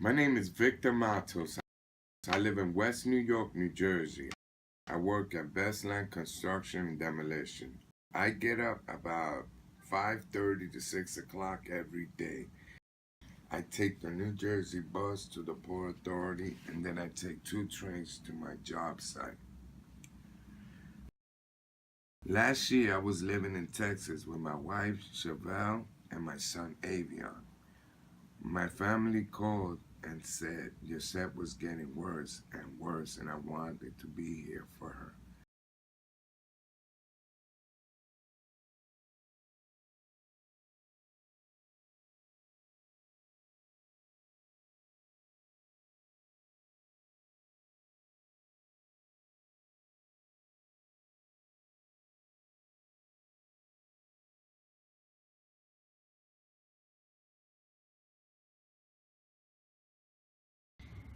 My name is Victor Matos. I live in West New York, New Jersey. I work at Bestland Construction and Demolition. I get up about 5:30 to 6 o'clock every day. I take the New Jersey bus to the Port Authority, and then I take 2 trains to my job site. Last year, I was living in Texas with my wife, Chevelle, and my son, Avion. My family called and said Yosette was getting worse and worse, and I wanted to be here for her.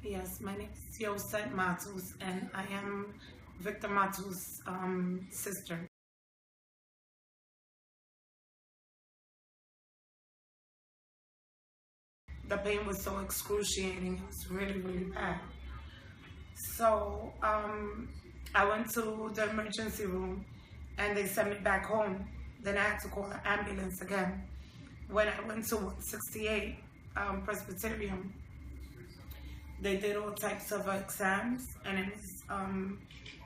Yes, my name is Yosette Matos, and I am Victor Matos' sister. The pain was so excruciating. It was really, really bad. So I went to the emergency room, and they sent me back home. Then I had to call an ambulance again. When I went to 168 Presbyterian, they did all types of exams, and it was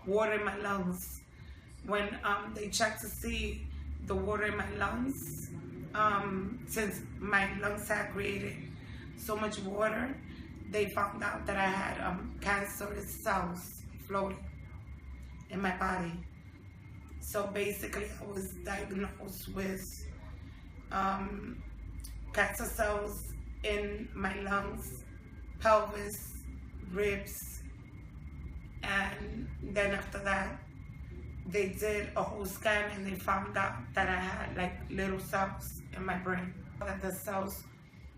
water in my lungs. When they checked to see the water in my lungs, since my lungs had created so much water, they found out that I had cancerous cells floating in my body. So basically, I was diagnosed with cancer cells in my lungs, pelvis, ribs, and then after that, they did a whole scan and they found out that I had like little cells in my brain. That the cells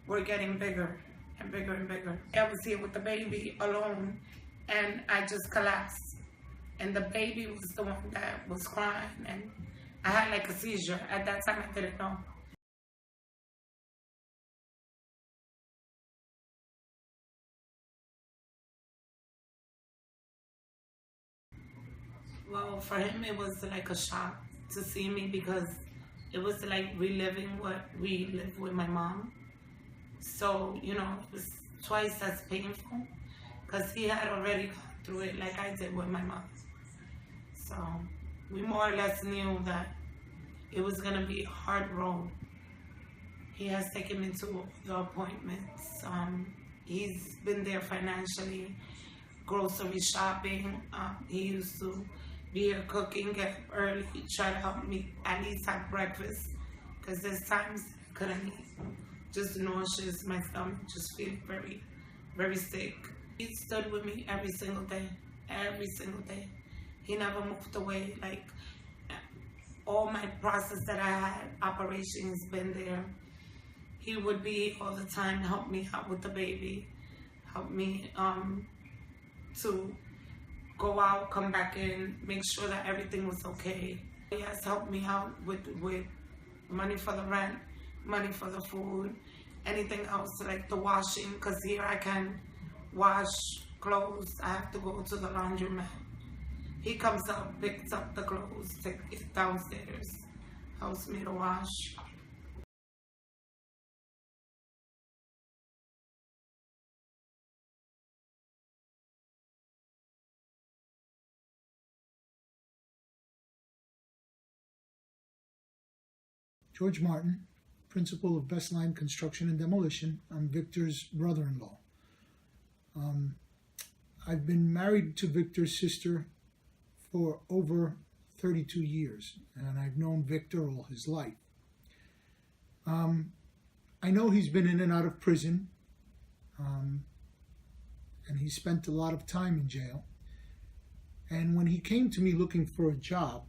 were getting bigger and bigger and bigger. I was here with the baby alone, and I just collapsed. And the baby was the one that was crying, and I had like a seizure. At that time, I didn't know. Well, for him, it was like a shock to see me because it was like reliving what we lived with my mom. So, it was twice as painful because he had already gone through it like I did with my mom. So, we more or less knew that it was going to be a hard road. He has taken me to the appointments. He's been there financially, grocery shopping. He used to be here cooking, get up early, try to help me at least have breakfast, because there's times I couldn't eat. Just nauseous, my stomach just feeling very, very sick. He stood with me every single day, every single day. He never moved away. Like, all my process that I had, operation has been there. He would be all the time, help me out with the baby, help me to go out, come back in, make sure that everything was okay. He has helped me out with money for the rent, money for the food, anything else like the washing, because here I can wash clothes. I have to go to the laundromat. He comes up, picks up the clothes, takes it downstairs, helps me to wash. George Martin, principal of Bestline Construction and Demolition. I'm Victor's brother-in-law. I've been married to Victor's sister for over 32 years, and I've known Victor all his life. I know he's been in and out of prison, and he spent a lot of time in jail. And when he came to me looking for a job,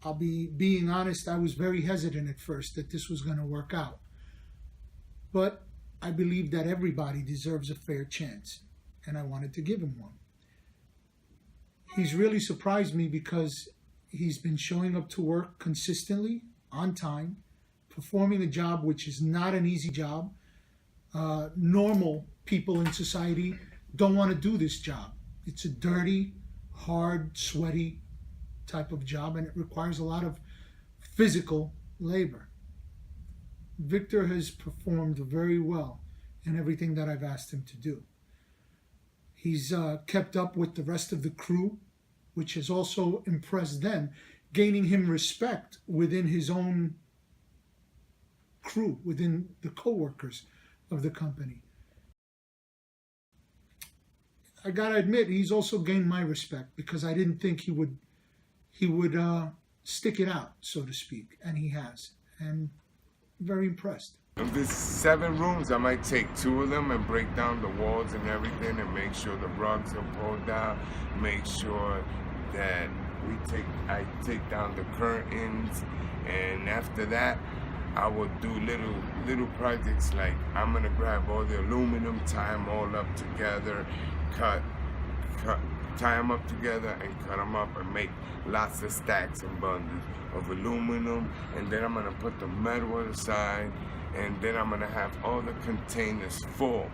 I'll be being honest, I was very hesitant at first that this was going to work out. But I believe that everybody deserves a fair chance, and I wanted to give him one. He's really surprised me because he's been showing up to work consistently, on time, performing a job which is not an easy job, normal people in society don't want to do this job. It's a dirty, hard, sweaty type of job, and it requires a lot of physical labor. Victor has performed very well in everything that I've asked him to do. He's kept up with the rest of the crew, which has also impressed them, gaining him respect within his own crew, within the co-workers of the company. I gotta admit, he's also gained my respect because I didn't think he would stick it out, so to speak, and he has. And I'm very impressed. If there's 7 rooms, I might take 2 of them and break down the walls and everything and make sure the rugs are pulled down, make sure that I take down the curtains, and after that I will do little projects like I'm gonna grab all the aluminum, tie them all up together, tie them up together and cut them up and make lots of stacks and bundles of aluminum, and then I'm gonna put the metal aside, and then I'm gonna have all the containers full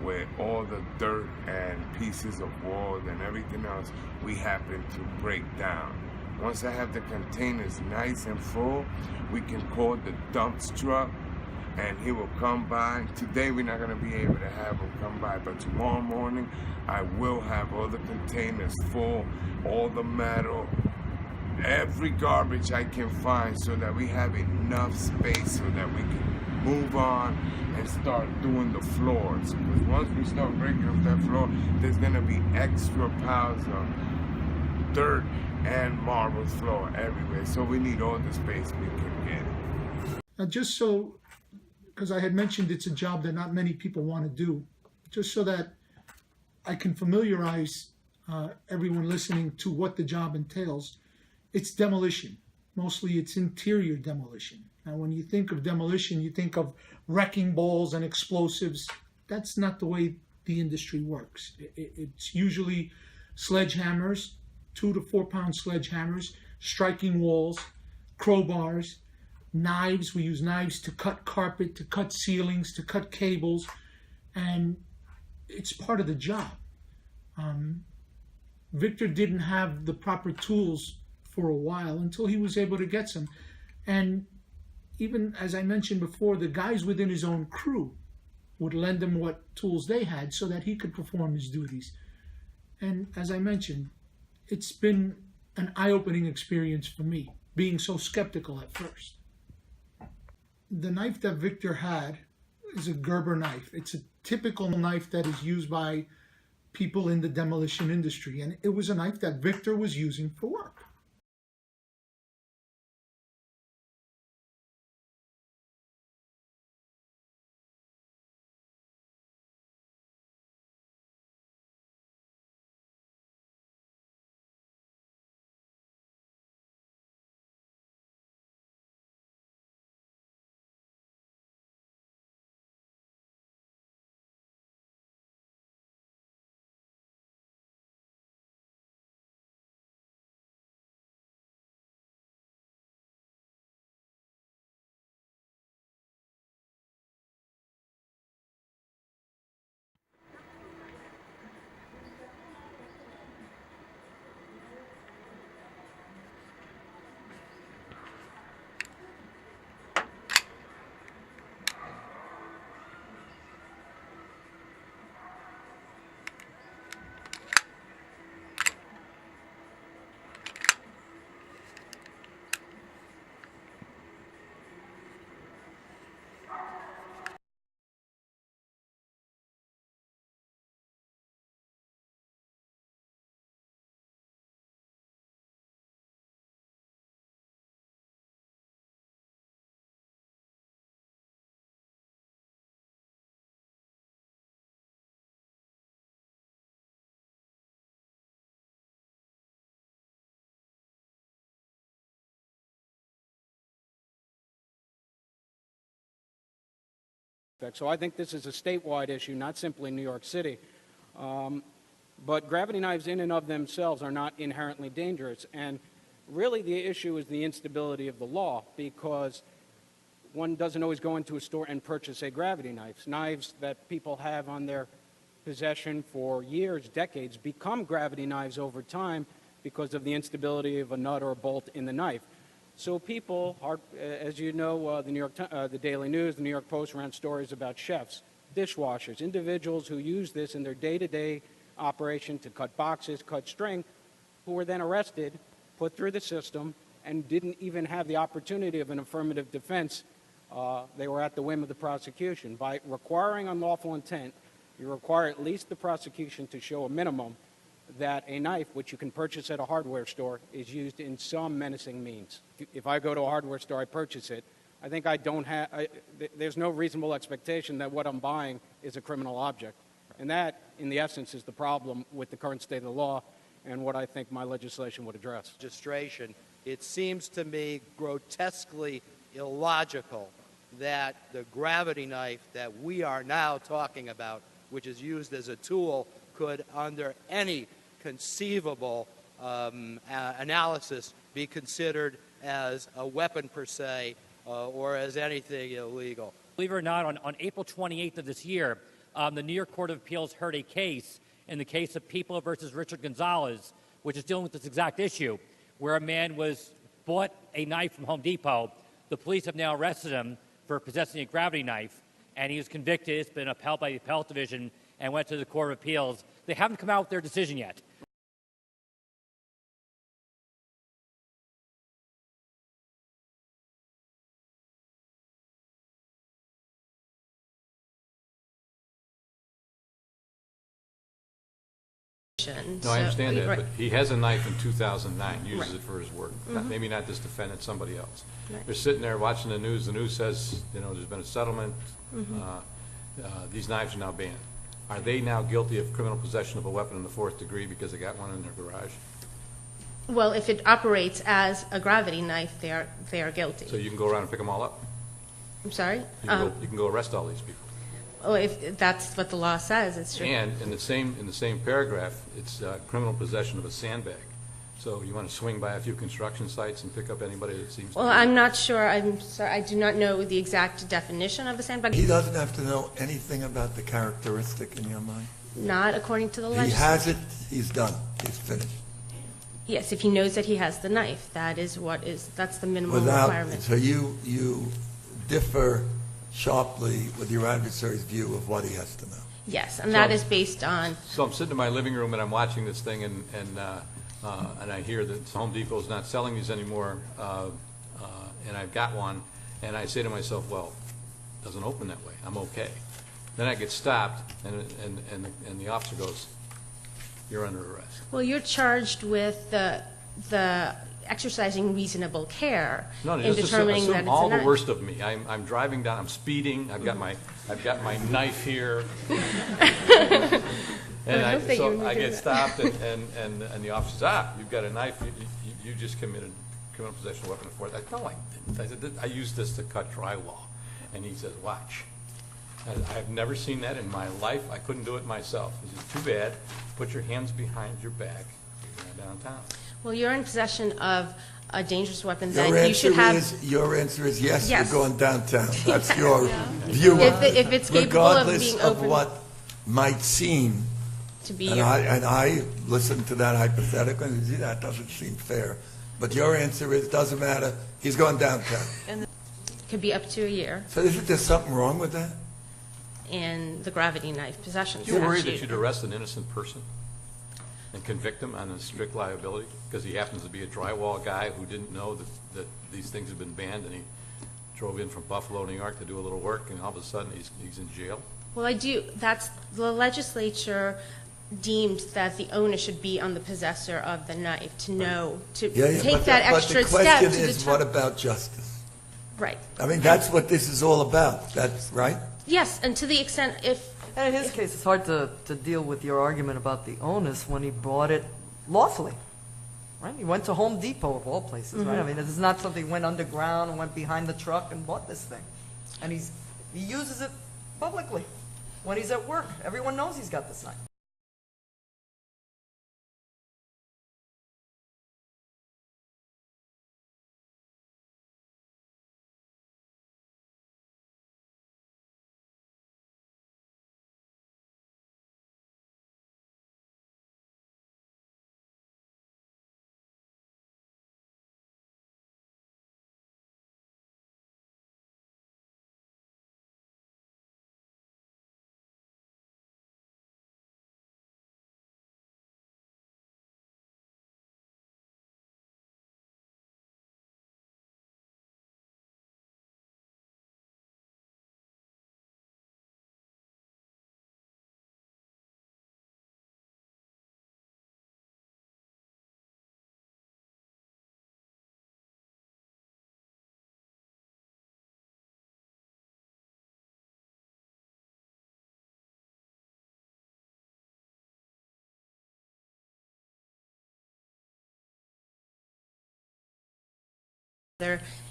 with all the dirt and pieces of wall and everything else we happen to break down. Once I have the containers nice and full, we can call the dumps truck and he will come by. Today we're not gonna be able to have him come by, but tomorrow morning I will have all the containers full, all the metal, every garbage I can find, so that we have enough space so that we can move on and start doing the floors. Because once we start breaking up that floor, there's gonna be extra piles of dirt and marble floor everywhere. So we need all the space we can get. Now, just so, because I had mentioned it's a job that not many people want to do, just so that I can familiarize everyone listening to what the job entails, it's demolition. Mostly it's interior demolition. Now, when you think of demolition, you think of wrecking balls and explosives. That's not the way the industry works. It's usually sledgehammers, 2 to 4 pound sledgehammers, striking walls, crowbars, knives. We use knives to cut carpet, to cut ceilings, to cut cables, and it's part of the job. Victor didn't have the proper tools for a while until he was able to get some. And even as I mentioned before, the guys within his own crew would lend him what tools they had so that he could perform his duties. And as I mentioned, it's been an eye-opening experience for me, being so skeptical at first. The knife that Victor had is a Gerber knife. It's a typical knife that is used by people in the demolition industry, and it was a knife that Victor was using for work. So I think this is a statewide issue, not simply New York City. But gravity knives in and of themselves are not inherently dangerous. And really the issue is the instability of the law, because one doesn't always go into a store and purchase a gravity knife. Knives that people have on their possession for years, decades, become gravity knives over time because of the instability of a nut or a bolt in the knife. So people, as you know, the Daily News, the New York Post ran stories about chefs, dishwashers, individuals who use this in their day-to-day operation to cut boxes, cut string, who were then arrested, put through the system, and didn't even have the opportunity of an affirmative defense. They were at the whim of the prosecution. By requiring unlawful intent, you require at least the prosecution to show a minimum that a knife, which you can purchase at a hardware store, is used in some menacing means. If I go to a hardware store, I purchase it, I think there's no reasonable expectation that what I'm buying is a criminal object. And that, in the essence, is the problem with the current state of the law and what I think my legislation would address. Registration, it seems to me grotesquely illogical that the gravity knife that we are now talking about, which is used as a tool, could, under any conceivable analysis, be considered as a weapon per se or as anything illegal. Believe it or not, on April 28th of this year, the New York Court of Appeals heard a case in the case of People versus Richard Gonzalez, which is dealing with this exact issue, where a man bought a knife from Home Depot. The police have now arrested him for possessing a gravity knife, and he was convicted. It's been upheld by the Appellate Division and went to the Court of Appeals. They haven't come out with their decision yet. No, I understand that, right. but he has a knife in 2009, uses Right. it for his work. Mhm. Maybe not this defendant, somebody else. Right. They're sitting there watching the news. The news says, there's been a settlement. These knives are now banned. Are they now guilty of criminal possession of a weapon in the fourth degree because they got one in their garage? Well, if it operates as a gravity knife, they are guilty. So you can go around and pick them all up? I'm sorry? You can go arrest all these people. Well, if that's what the law says, it's true. And in the same paragraph, it's criminal possession of a sandbag. So you want to swing by a few construction sites and pick up anybody that seems Well, to be... I'm not sure. I'm sorry. I do not know the exact definition of a sandbag. He doesn't have to know anything about the characteristic in your mind. Not according to the He legislation. has it, he's done, he's finished. Yes, if he knows that he has the knife, that's the minimum requirement. So you differ sharply with your adversary's view of what he has to know. Yes, and that is based on, So I'm sitting in my living room and I'm watching this thing and I hear that Home Depot's not selling these anymore, and I've got one, and I say to myself, well, it doesn't open that way. I'm okay. Then I get stopped, and the officer goes, "You're under arrest." well, you're charged with the exercising reasonable care No, in just determining assume that it's all a the knife. worst of me. I'm driving down. I'm speeding. I've got my knife here. And I hope that so you would I do get that. stopped, and the officer says, "You've got a knife. You just committed criminal possession of a weapon of force." No, I didn't. I said, "I used this to cut drywall." And he says, "Watch." And I've never seen that in my life. I couldn't do it myself. He says, "Too bad. Put your hands behind your back. You're going downtown." Well, you're in possession of a dangerous weapon that Your you should have. Your answer is yes, Yes. you're going downtown. That's your view If of it. if it's capable of Regardless being of open what might seem, to be, and I listened to that hypothetical, and gee, that doesn't seem fair. But your answer is, doesn't matter, he's going downtown. could be up to a year So isn't there something wrong with that? in the gravity knife possession Do you worry that statute. you'd arrest an innocent person and convict him on a strict liability because he happens to be a drywall guy who didn't know that these things have been banned, and he drove in from Buffalo, New York to do a little work, and all of a sudden he's in jail? Well, I do. That's the legislature deemed that the onus should be on the possessor of the knife to know to take that extra But step the to question is, what determine. about justice? Right. I mean, that's what this is all about. That's right? Yes, and to the extent if And in his case, it's hard to deal with your argument about the onus when he bought it lawfully, right? He went to Home Depot, of all places, right? I mean, this is not something he went underground and went behind the truck and bought this thing. And he uses it publicly when he's at work. Everyone knows he's got this knife.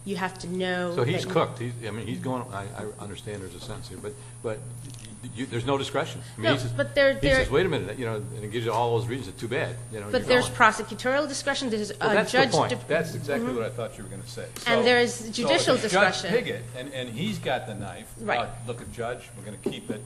You have to know. So he's that- cooked. He's going, I understand there's a sentence here, but there's no discretion. I mean, No, he says, but there- he says, wait a minute, and it gives you all those reasons. Too bad, But you're there's going. prosecutorial discretion, there's Well, that's judge. the point. That's exactly what I thought you were going to say. So, there is judicial so if it's discretion. Judge Piggott, and he's got the knife. Right. Look, at Judge, we're going to keep it,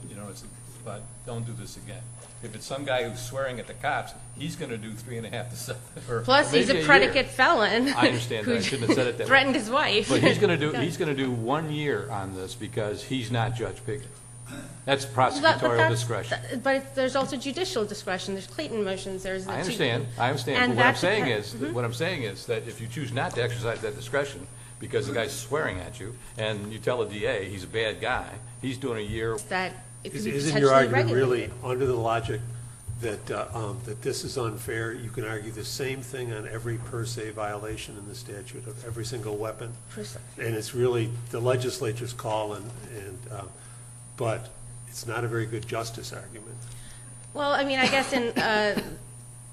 but don't do this again. If it's some guy who's swearing at the cops, he's going to do 3.5 to 7. Plus, he's maybe a year. predicate felon. I understand that. I shouldn't have said it that way. Threatened his wife. But he's going to do 1 year on this because he's not Judge Piggott. That's prosecutorial discretion. But there's also judicial discretion. There's Clayton motions. There's. I understand. And But what I'm that's- saying is that if you choose not to exercise that discretion because the guy's swearing at you, and you tell the DA he's a bad guy, he's doing a year. That it could be Isn't potentially your argument regulated. really under the logic that, that this is unfair? You can argue the same thing on every per se violation in the statute of every single weapon? Precisely. And it's really the legislature's call, but it's not a very good justice argument. Well, I mean, I guess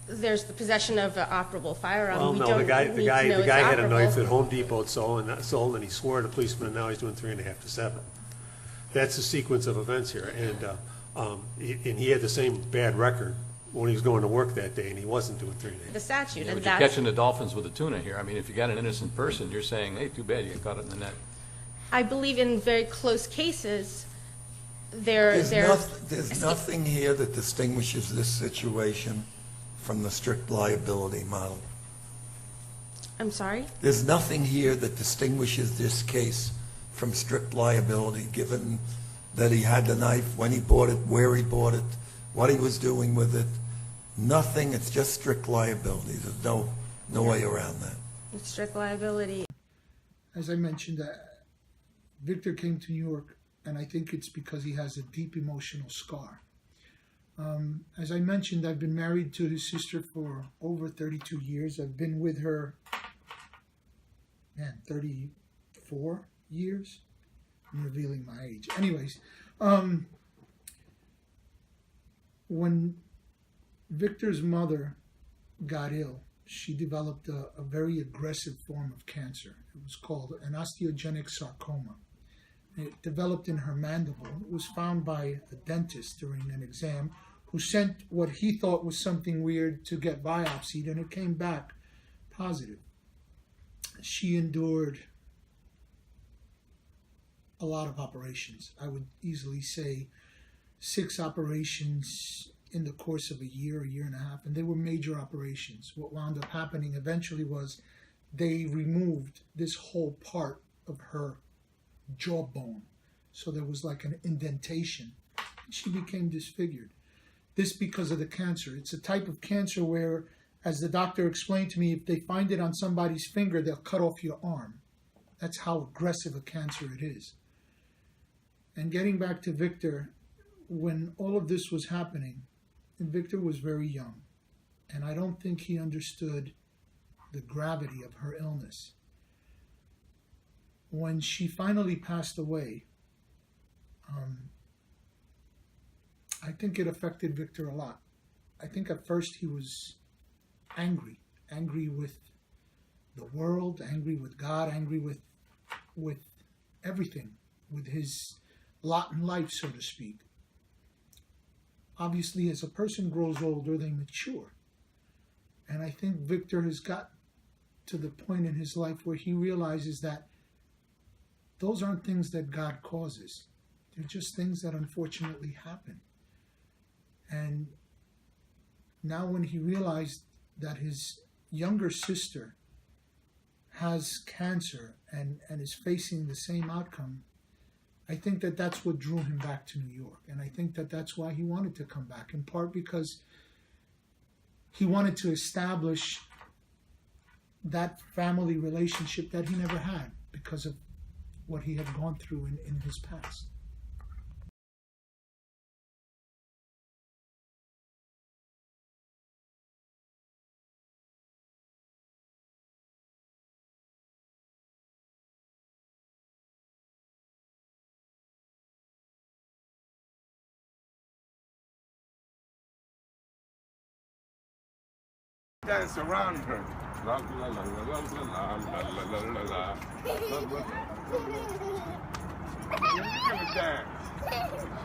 there's the possession of an operable firearm. Well, We no, don't the guy need to know it's had a knife operable. at Home Depot sold, and he swore at a policeman, and now he's doing 3.5 to 7. That's the sequence of events here, and he had the same bad record when he was going to work that day, and he wasn't doing 3.5. The statute, But and you're that's. catching the dolphins with the tuna here. I mean, if you got an innocent person, you're saying, hey, too bad you got caught in the net. I believe in very close cases, there's There's nothing here that distinguishes this situation from the strict liability model. I'm sorry? There's nothing here that distinguishes this case from strict liability, given that he had the knife, when he bought it, where he bought it, what he was doing with it. Nothing, it's just strict liability. There's no way around that. It's strict liability. As I mentioned, Victor came to New York, and I think it's because he has a deep emotional scar. As I mentioned, I've been married to his sister for over 32 years. I've been with her, 34 years. I'm revealing my age. Anyways, when Victor's mother got ill, she developed a very aggressive form of cancer. It was called an osteogenic sarcoma. It developed in her mandible. It was found by a dentist during an exam who sent what he thought was something weird to get biopsied, and it came back positive. She endured a lot of operations. I would easily say 6 operations in the course of a year and a half, and they were major operations. What wound up happening eventually was they removed this whole part of her jawbone. So there was like an indentation. She became disfigured. This because of the cancer. It's a type of cancer where, as the doctor explained to me, if they find it on somebody's finger, they'll cut off your arm. That's how aggressive a cancer it is. And getting back to Victor, when all of this was happening, and Victor was very young, and I don't think he understood the gravity of her illness. When she finally passed away, I think it affected Victor a lot. I think at first he was angry with the world, angry with God, angry with everything, with his lot in life, so to speak. Obviously, as a person grows older, they mature. And I think Victor has got to the point in his life where he realizes that those aren't things that God causes. They're just things that unfortunately happen. And now when he realized that his younger sister has cancer and is facing the same outcome, I think that that's what drew him back to New York. And I think that that's why he wanted to come back, in part because he wanted to establish that family relationship that he never had because of what he had gone through in his past. Dance around her. La la la la la la la la la la. You're gonna dance.